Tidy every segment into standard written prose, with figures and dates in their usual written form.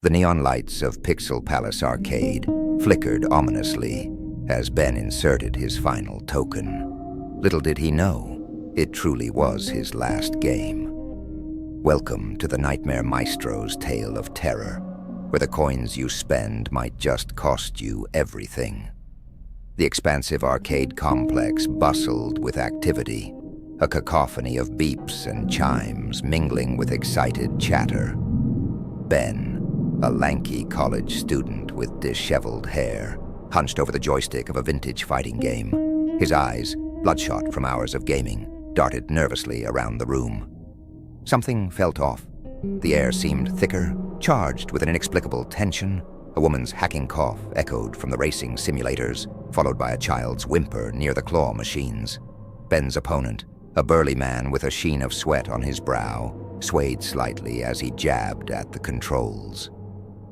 The neon lights of Pixel Palace Arcade flickered ominously as Ben inserted his final token. Little did he know, it truly was his last game. Welcome to the Nightmare Maestro's tale of terror, where the coins you spend might just cost you everything. The expansive arcade complex bustled with activity, a cacophony of beeps and chimes mingling with excited chatter. Ben, a lanky college student with disheveled hair, hunched over the joystick of a vintage fighting game. His eyes, bloodshot from hours of gaming, darted nervously around the room. Something felt off. The air seemed thicker, charged with an inexplicable tension. A woman's hacking cough echoed from the racing simulators, followed by a child's whimper near the claw machines. Ben's opponent, a burly man with a sheen of sweat on his brow, swayed slightly as he jabbed at the controls.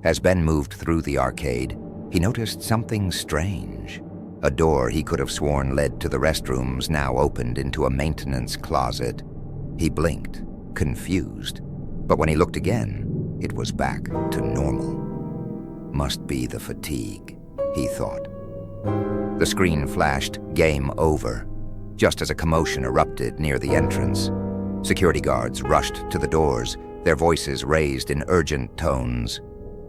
As Ben moved through the arcade, he noticed something strange. A door he could have sworn led to the restrooms now opened into a maintenance closet. He blinked, confused, but when he looked again, it was back to normal. Must be the fatigue, he thought. The screen flashed "Game Over," just as a commotion erupted near the entrance. Security guards rushed to the doors, their voices raised in urgent tones.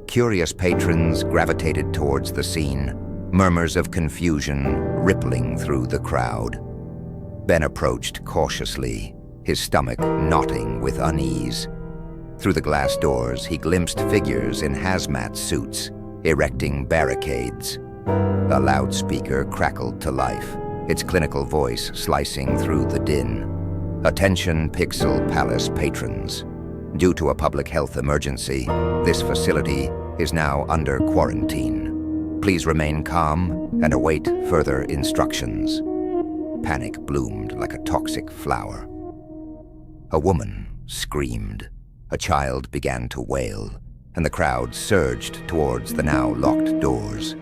Curious patrons gravitated towards the scene, murmurs of confusion rippling through the crowd. Ben approached cautiously, his stomach knotting with unease. Through the glass doors, he glimpsed figures in hazmat suits, erecting barricades. A loudspeaker crackled to life, its clinical voice slicing through the din. Attention Pixel Palace patrons. Due to a public health emergency, this facility is now under quarantine. Please remain calm and await further instructions. Panic bloomed like a toxic flower. A woman screamed. A child began to wail, and the crowd surged towards the now locked doors.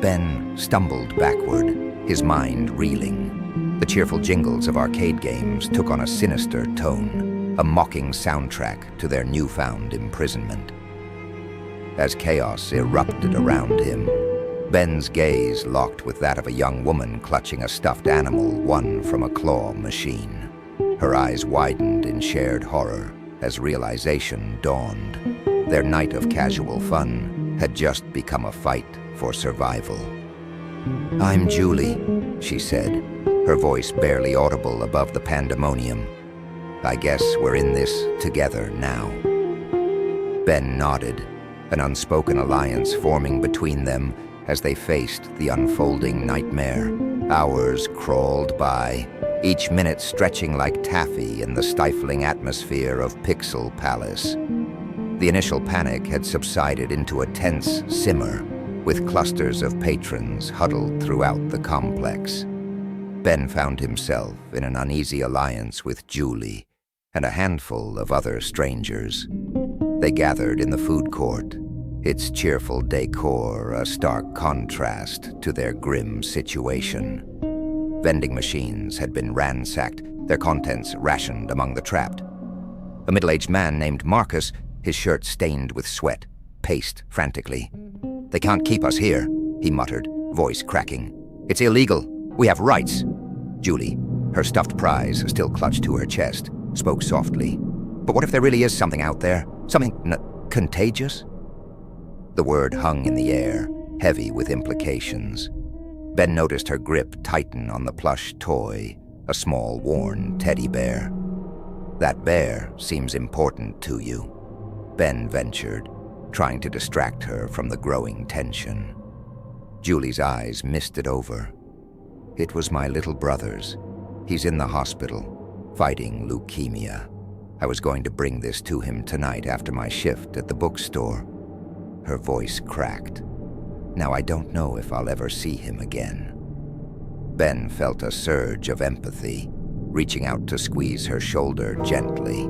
Ben stumbled backward, his mind reeling. The cheerful jingles of arcade games took on a sinister tone, a mocking soundtrack to their newfound imprisonment. As chaos erupted around him, Ben's gaze locked with that of a young woman clutching a stuffed animal won from a claw machine. Her eyes widened in shared horror as realization dawned. Their night of casual fun had just become a fight for survival. "I'm Julie," she said, her voice barely audible above the pandemonium. "I guess we're in this together now." Ben nodded, an unspoken alliance forming between them as they faced the unfolding nightmare. Hours crawled by, each minute stretching like taffy in the stifling atmosphere of Pixel Palace. The initial panic had subsided into a tense simmer, with clusters of patrons huddled throughout the complex. Ben found himself in an uneasy alliance with Julie and a handful of other strangers. They gathered in the food court, its cheerful decor a stark contrast to their grim situation. Vending machines had been ransacked, their contents rationed among the trapped. A middle-aged man named Marcus, his shirt stained with sweat, paced frantically. "They can't keep us here," he muttered, voice cracking. "It's illegal. We have rights." Julie, her stuffed prize still clutched to her chest, spoke softly. "But what if there really is something out there? Something contagious?" The word hung in the air, heavy with implications. Ben noticed her grip tighten on the plush toy, a small, worn teddy bear. "That bear seems important to you," Ben ventured, trying to distract her from the growing tension. Julie's eyes misted over. "It was my little brother's. He's in the hospital, fighting leukemia. I was going to bring this to him tonight after my shift at the bookstore." Her voice cracked. "Now I don't know if I'll ever see him again." Ben felt a surge of empathy, reaching out to squeeze her shoulder gently.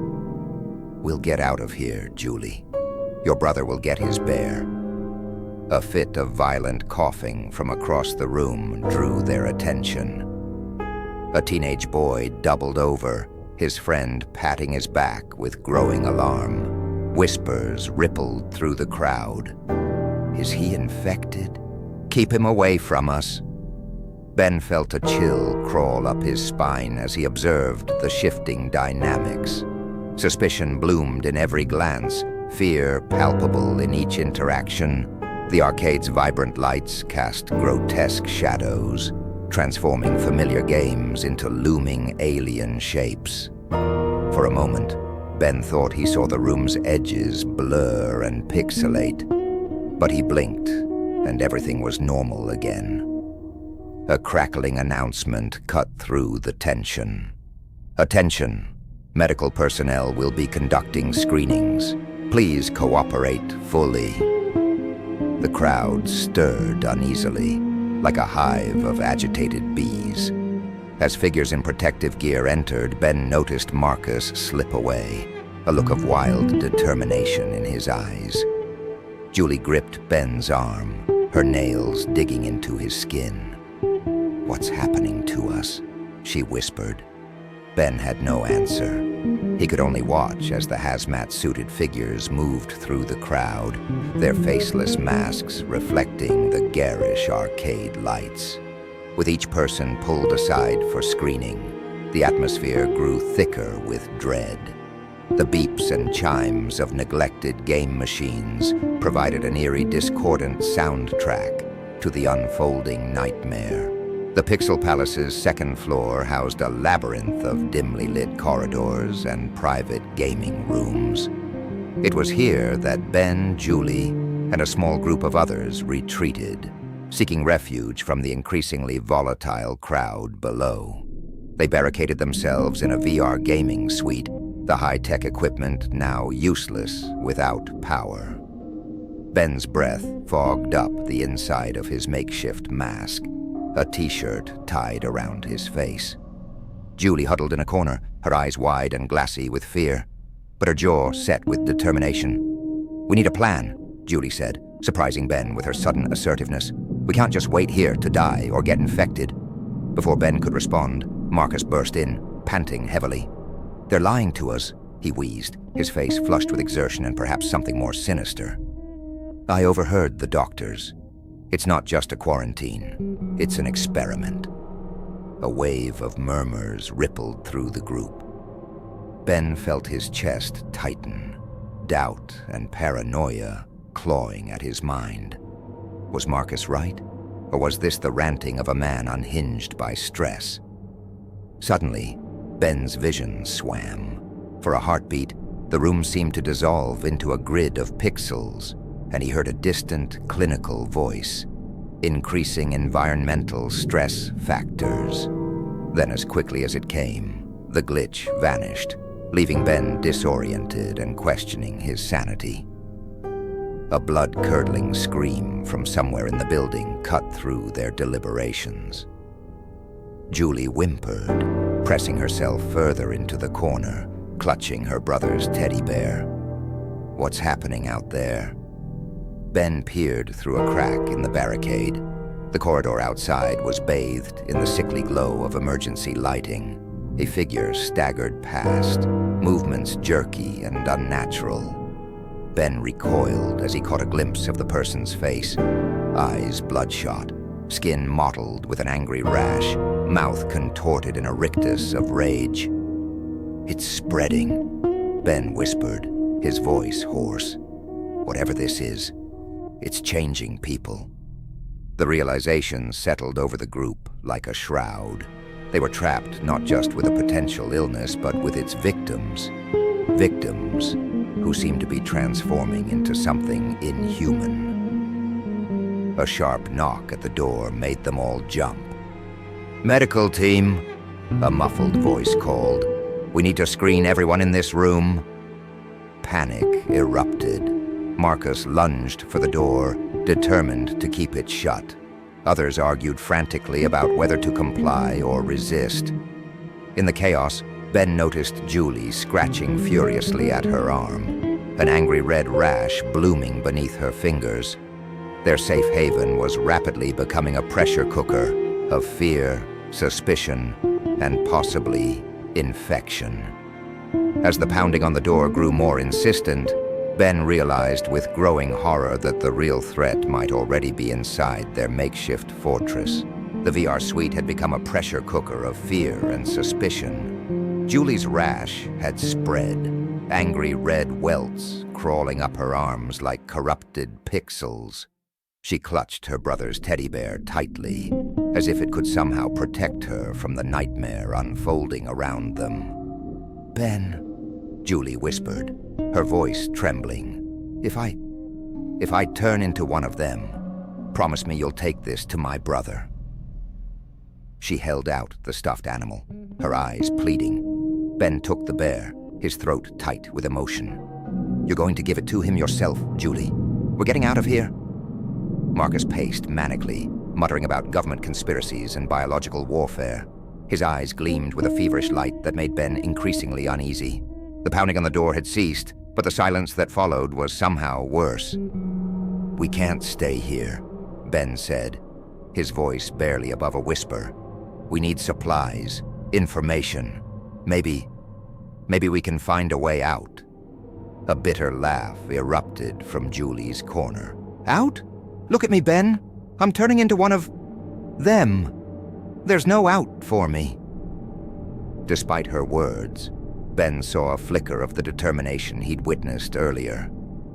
"We'll get out of here, Julie. Your brother will get his bear." A fit of violent coughing from across the room drew their attention. A teenage boy doubled over, his friend patting his back with growing alarm. Whispers rippled through the crowd. Is he infected? Keep him away from us. Ben felt a chill crawl up his spine as he observed the shifting dynamics. Suspicion bloomed in every glance, fear palpable in each interaction. The arcade's vibrant lights cast grotesque shadows, transforming familiar games into looming alien shapes. For a moment, Ben thought he saw the room's edges blur and pixelate, but he blinked, and everything was normal again. A crackling announcement cut through the tension. Attention! Medical personnel will be conducting screenings. Please cooperate fully. The crowd stirred uneasily, like a hive of agitated bees. As figures in protective gear entered, Ben noticed Marcus slip away, a look of wild determination in his eyes. Julie gripped Ben's arm, her nails digging into his skin. "What's happening to us?" she whispered. Ben had no answer. He could only watch as the hazmat-suited figures moved through the crowd, their faceless masks reflecting the garish arcade lights. With each person pulled aside for screening, the atmosphere grew thicker with dread. The beeps and chimes of neglected game machines provided an eerie, discordant soundtrack to the unfolding nightmare. The Pixel Palace's second floor housed a labyrinth of dimly lit corridors and private gaming rooms. It was here that Ben, Julie, and a small group of others retreated, seeking refuge from the increasingly volatile crowd below. They barricaded themselves in a VR gaming suite, the high-tech equipment now useless without power. Ben's breath fogged up the inside of his makeshift mask, a t-shirt tied around his face. Julie huddled in a corner, her eyes wide and glassy with fear, but her jaw set with determination. "We need a plan," Julie said, surprising Ben with her sudden assertiveness. "We can't just wait here to die or get infected." Before Ben could respond, Marcus burst in, panting heavily. "They're lying to us," he wheezed, his face flushed with exertion and perhaps something more sinister. "I overheard the doctors. It's not just a quarantine. It's an experiment." A wave of murmurs rippled through the group. Ben felt his chest tighten, doubt and paranoia clawing at his mind. Was Marcus right? Or was this the ranting of a man unhinged by stress? Suddenly, Ben's vision swam. For a heartbeat, the room seemed to dissolve into a grid of pixels, and he heard a distant, clinical voice, increasing environmental stress factors. Then, as quickly as it came, the glitch vanished, leaving Ben disoriented and questioning his sanity. A blood-curdling scream from somewhere in the building cut through their deliberations. Julie whimpered, pressing herself further into the corner, clutching her brother's teddy bear. "What's happening out there?" Ben peered through a crack in the barricade. The corridor outside was bathed in the sickly glow of emergency lighting. A figure staggered past, movements jerky and unnatural. Ben recoiled as he caught a glimpse of the person's face, eyes bloodshot, skin mottled with an angry rash, mouth contorted in a rictus of rage. "It's spreading," Ben whispered, his voice hoarse. "Whatever this is, it's changing people." The realization settled over the group like a shroud. They were trapped not just with a potential illness, but with its victims. Victims who seemed to be transforming into something inhuman. A sharp knock at the door made them all jump. "Medical team," a muffled voice called. "We need to screen everyone in this room." Panic erupted. Marcus lunged for the door, determined to keep it shut. Others argued frantically about whether to comply or resist. In the chaos, Ben noticed Julie scratching furiously at her arm, an angry red rash blooming beneath her fingers. Their safe haven was rapidly becoming a pressure cooker of fear, suspicion, and possibly infection. As the pounding on the door grew more insistent, Ben realized with growing horror that the real threat might already be inside their makeshift fortress. The VR suite had become a pressure cooker of fear and suspicion. Julie's rash had spread, angry red welts crawling up her arms like corrupted pixels. She clutched her brother's teddy bear tightly, as if it could somehow protect her from the nightmare unfolding around them. "Ben," Julie whispered, her voice trembling. If I turn into one of them, promise me you'll take this to my brother." She held out the stuffed animal, her eyes pleading. Ben took the bear, his throat tight with emotion. "You're going to give it to him yourself, Julie. We're getting out of here." Marcus paced manically, muttering about government conspiracies and biological warfare. His eyes gleamed with a feverish light that made Ben increasingly uneasy. The pounding on the door had ceased, but the silence that followed was somehow worse. "We can't stay here," Ben said, his voice barely above a whisper. "We need supplies, information. Maybe we can find a way out." A bitter laugh erupted from Julie's corner. "Out? Look at me, Ben. I'm turning into one of them. There's no out for me." Despite her words, Ben saw a flicker of the determination he'd witnessed earlier.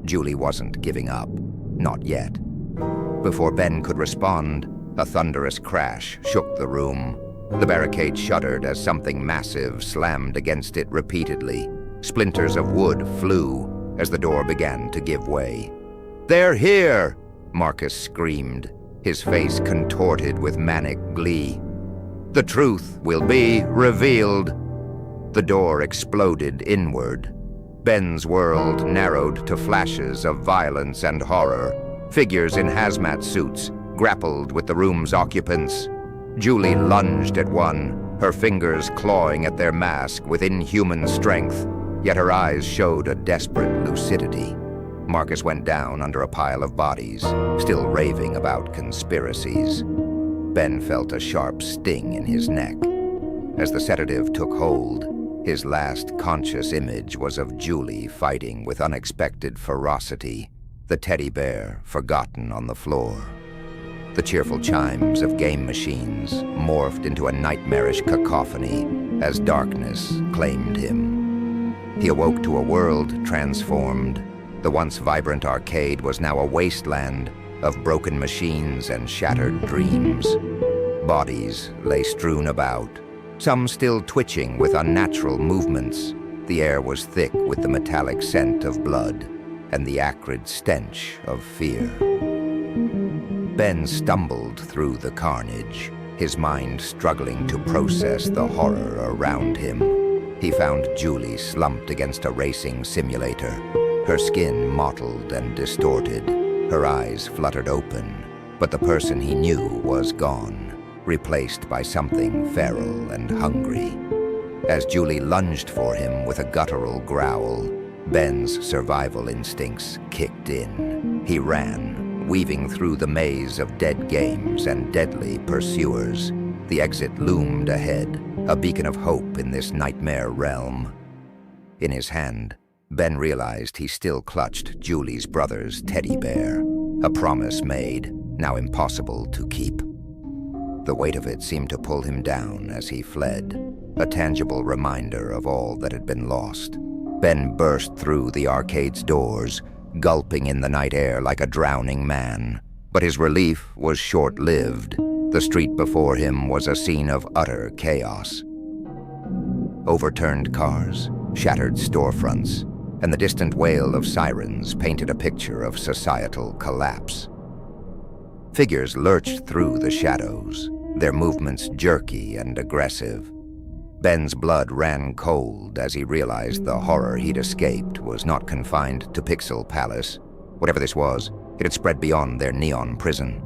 Julie wasn't giving up. Not yet. Before Ben could respond, a thunderous crash shook the room. The barricade shuddered as something massive slammed against it repeatedly. Splinters of wood flew as the door began to give way. "They're here!" Marcus screamed, his face contorted with manic glee. "The truth will be revealed." The door exploded inward. Ben's world narrowed to flashes of violence and horror. Figures in hazmat suits grappled with the room's occupants. Julie lunged at one, her fingers clawing at their mask with inhuman strength, yet her eyes showed a desperate lucidity. Marcus went down under a pile of bodies, still raving about conspiracies. Ben felt a sharp sting in his neck. As the sedative took hold, his last conscious image was of Julie fighting with unexpected ferocity, the teddy bear forgotten on the floor. The cheerful chimes of game machines morphed into a nightmarish cacophony as darkness claimed him. He awoke to a world transformed. The once vibrant arcade was now a wasteland of broken machines and shattered dreams. Bodies lay strewn about, some still twitching with unnatural movements. The air was thick with the metallic scent of blood and the acrid stench of fear. Ben stumbled through the carnage, his mind struggling to process the horror around him. He found Julie slumped against a racing simulator, her skin mottled and distorted, her eyes fluttered open, but the person he knew was gone, replaced by something feral and hungry. As Julie lunged for him with a guttural growl, Ben's survival instincts kicked in. He ran, weaving through the maze of dead games and deadly pursuers. The exit loomed ahead, a beacon of hope in this nightmare realm. In his hand, Ben realized he still clutched Julie's brother's teddy bear, a promise made, now impossible to keep. The weight of it seemed to pull him down as he fled, a tangible reminder of all that had been lost. Ben burst through the arcade's doors, gulping in the night air like a drowning man. But his relief was short-lived. The street before him was a scene of utter chaos. Overturned cars, shattered storefronts, and the distant wail of sirens painted a picture of societal collapse. Figures lurched through the shadows, their movements jerky and aggressive. Ben's blood ran cold as he realized the horror he'd escaped was not confined to Pixel Palace. Whatever this was, it had spread beyond their neon prison.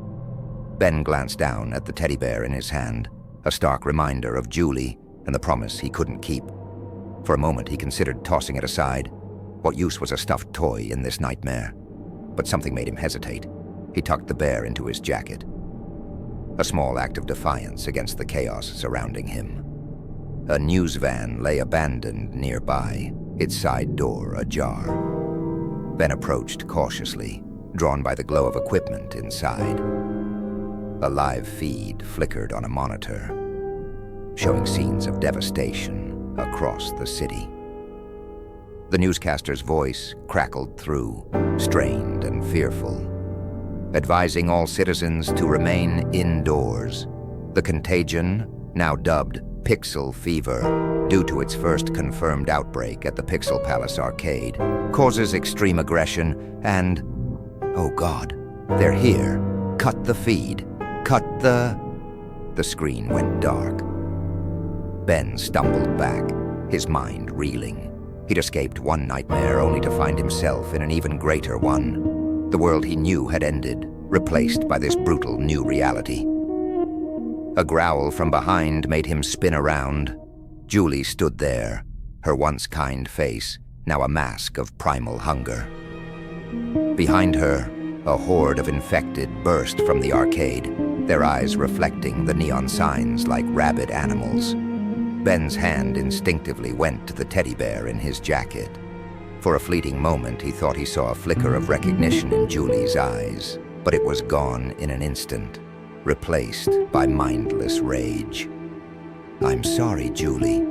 Ben glanced down at the teddy bear in his hand, a stark reminder of Julie and the promise he couldn't keep. For a moment he considered tossing it aside. What use was a stuffed toy in this nightmare? But something made him hesitate. He tucked the bear into his jacket. A small act of defiance against the chaos surrounding him. A news van lay abandoned nearby, its side door ajar. Ben approached cautiously, drawn by the glow of equipment inside. A live feed flickered on a monitor, showing scenes of devastation across the city. The newscaster's voice crackled through, strained and fearful, advising all citizens to remain indoors. The contagion, now dubbed Pixel Fever, due to its first confirmed outbreak at the Pixel Palace arcade, causes extreme aggression and, oh God, they're here. Cut the feed. Cut the... The screen went dark. Ben stumbled back, his mind reeling. He'd escaped one nightmare only to find himself in an even greater one. The world he knew had ended, replaced by this brutal new reality. A growl from behind made him spin around. Julie stood there, her once kind face now a mask of primal hunger. Behind her, a horde of infected burst from the arcade, their eyes reflecting the neon signs like rabid animals. Ben's hand instinctively went to the teddy bear in his jacket. For a fleeting moment, he thought he saw a flicker of recognition in Julie's eyes, but it was gone in an instant, replaced by mindless rage. "I'm sorry, Julie,"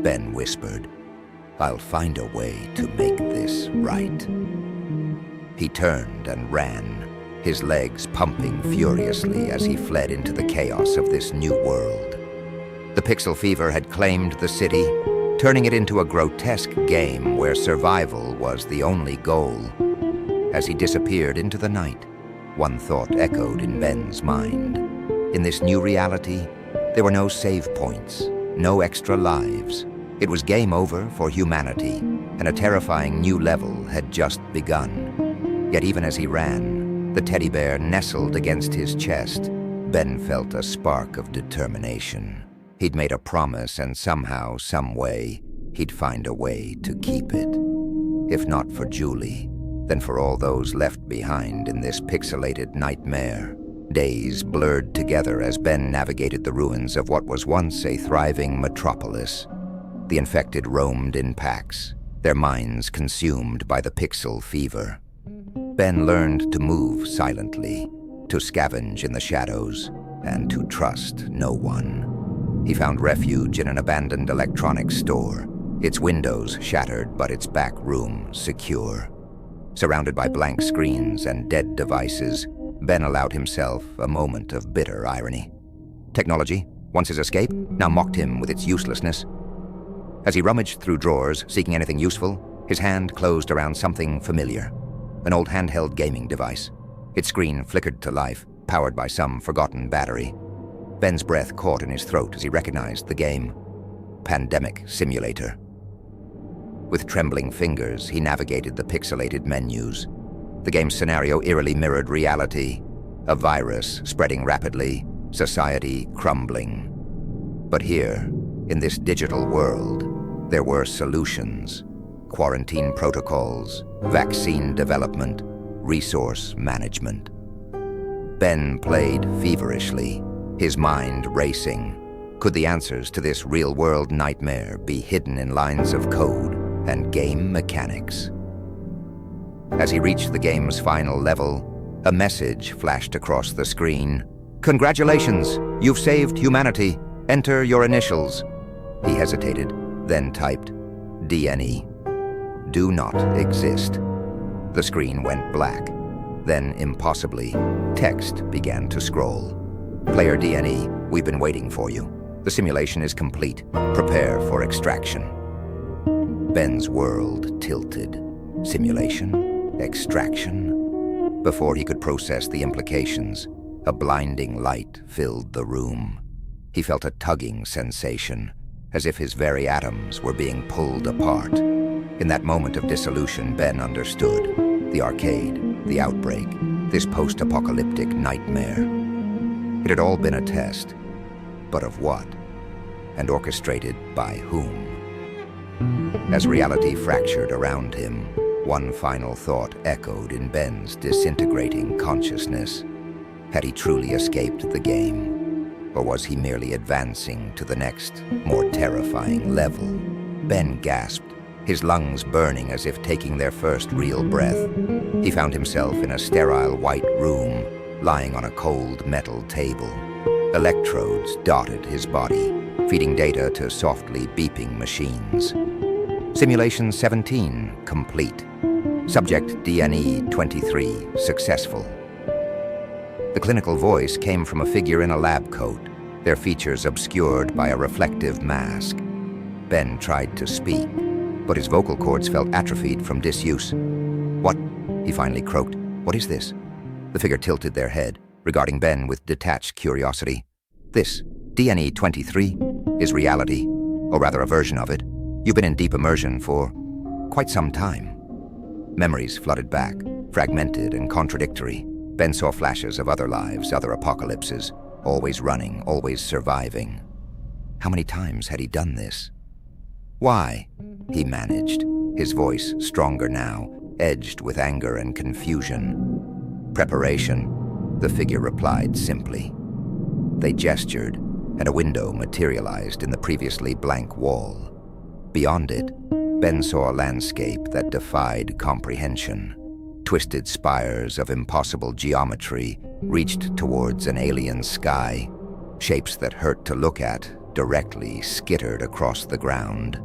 Ben whispered. "I'll find a way to make this right." He turned and ran, his legs pumping furiously as he fled into the chaos of this new world. The Pixel Fever had claimed the city, turning it into a grotesque game where survival was the only goal. As he disappeared into the night, one thought echoed in Ben's mind. In this new reality, there were no save points, no extra lives. It was game over for humanity, and a terrifying new level had just begun. Yet even as he ran, the teddy bear nestled against his chest, Ben felt a spark of determination. He'd made a promise, and somehow, some way, he'd find a way to keep it. If not for Julie, then for all those left behind in this pixelated nightmare. Days blurred together as Ben navigated the ruins of what was once a thriving metropolis. The infected roamed in packs, their minds consumed by the Pixel Fever. Ben learned to move silently, to scavenge in the shadows, and to trust no one. He found refuge in an abandoned electronics store, its windows shattered but its back room secure. Surrounded by blank screens and dead devices, Ben allowed himself a moment of bitter irony. Technology, once his escape, now mocked him with its uselessness. As he rummaged through drawers, seeking anything useful, his hand closed around something familiar. An old handheld gaming device. Its screen flickered to life, powered by some forgotten battery. Ben's breath caught in his throat as he recognized the game. Pandemic Simulator. With trembling fingers, he navigated the pixelated menus. The game's scenario eerily mirrored reality. A virus spreading rapidly, society crumbling. But here, in this digital world, there were solutions. Quarantine protocols, vaccine development, resource management. Ben played feverishly, his mind racing. Could the answers to this real-world nightmare be hidden in lines of code and game mechanics? As he reached the game's final level, a message flashed across the screen. "Congratulations, you've saved humanity. Enter your initials." He hesitated, then typed, DNE. Do not exist. The screen went black. Then, impossibly, text began to scroll. "Player DNE, we've been waiting for you. The simulation is complete. Prepare for extraction." Ben's world tilted. Simulation? Extraction? Before he could process the implications, a blinding light filled the room. He felt a tugging sensation, as if his very atoms were being pulled apart. In that moment of dissolution, Ben understood. The arcade, the outbreak, this post-apocalyptic nightmare. It had all been a test, but of what? And orchestrated by whom? As reality fractured around him, one final thought echoed in Ben's disintegrating consciousness. Had he truly escaped the game? Or was he merely advancing to the next, more terrifying level? Ben gasped, his lungs burning as if taking their first real breath. He found himself in a sterile white room, lying on a cold metal table. Electrodes dotted his body, feeding data to softly beeping machines. Simulation 17 complete. Subject DNE 23 successful. The clinical voice came from a figure in a lab coat, their features obscured by a reflective mask. Ben tried to speak, but his vocal cords felt atrophied from disuse. "What?" he finally croaked. "What is this?" The figure tilted their head, regarding Ben with detached curiosity. "This, DNE 23, is reality, or rather a version of it. You've been in deep immersion for quite some time." Memories flooded back, fragmented and contradictory. Ben saw flashes of other lives, other apocalypses, always running, always surviving. How many times had he done this? "Why?" he managed, his voice stronger now, edged with anger and confusion. "Preparation," the figure replied simply. They gestured, and a window materialized in the previously blank wall. Beyond it, Ben saw a landscape that defied comprehension. Twisted spires of impossible geometry reached towards an alien sky. Shapes that hurt to look at directly skittered across the ground.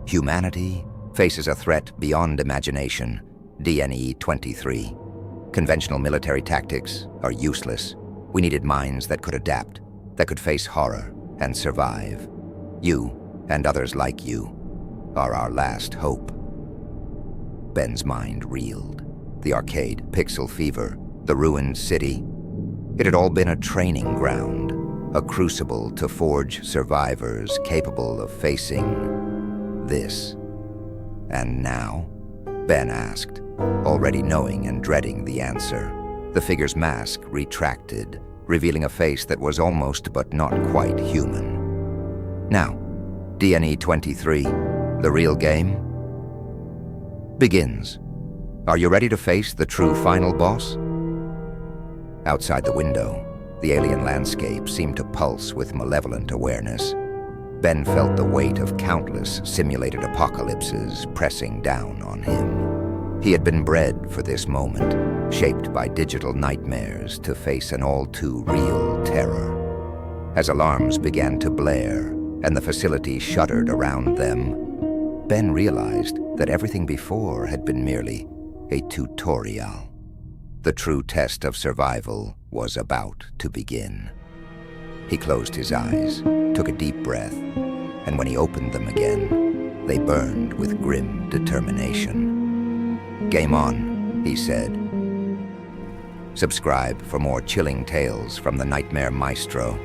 Humanity faces a threat beyond imagination, DNE 23. Conventional military tactics are useless. We needed minds that could adapt, that could face horror and survive. You, and others like you, are our last hope. Ben's mind reeled. The arcade, pixel fever, the ruined city. It had all been a training ground, a crucible to forge survivors capable of facing this. And now? Ben asked, already knowing and dreading the answer. The figure's mask retracted, revealing a face that was almost but not quite human. Now, DNE 23, the real game, begins. Are you ready to face the true final boss? Outside the window, the alien landscape seemed to pulse with malevolent awareness. Ben felt the weight of countless simulated apocalypses pressing down on him. He had been bred for this moment, shaped by digital nightmares to face an all-too-real terror. As alarms began to blare and the facility shuddered around them, Ben realized that everything before had been merely a tutorial. The true test of survival was about to begin. He closed his eyes, took a deep breath, and when he opened them again, they burned with grim determination. "Game on," he said. Subscribe for more chilling tales from the Nightmare Maestro.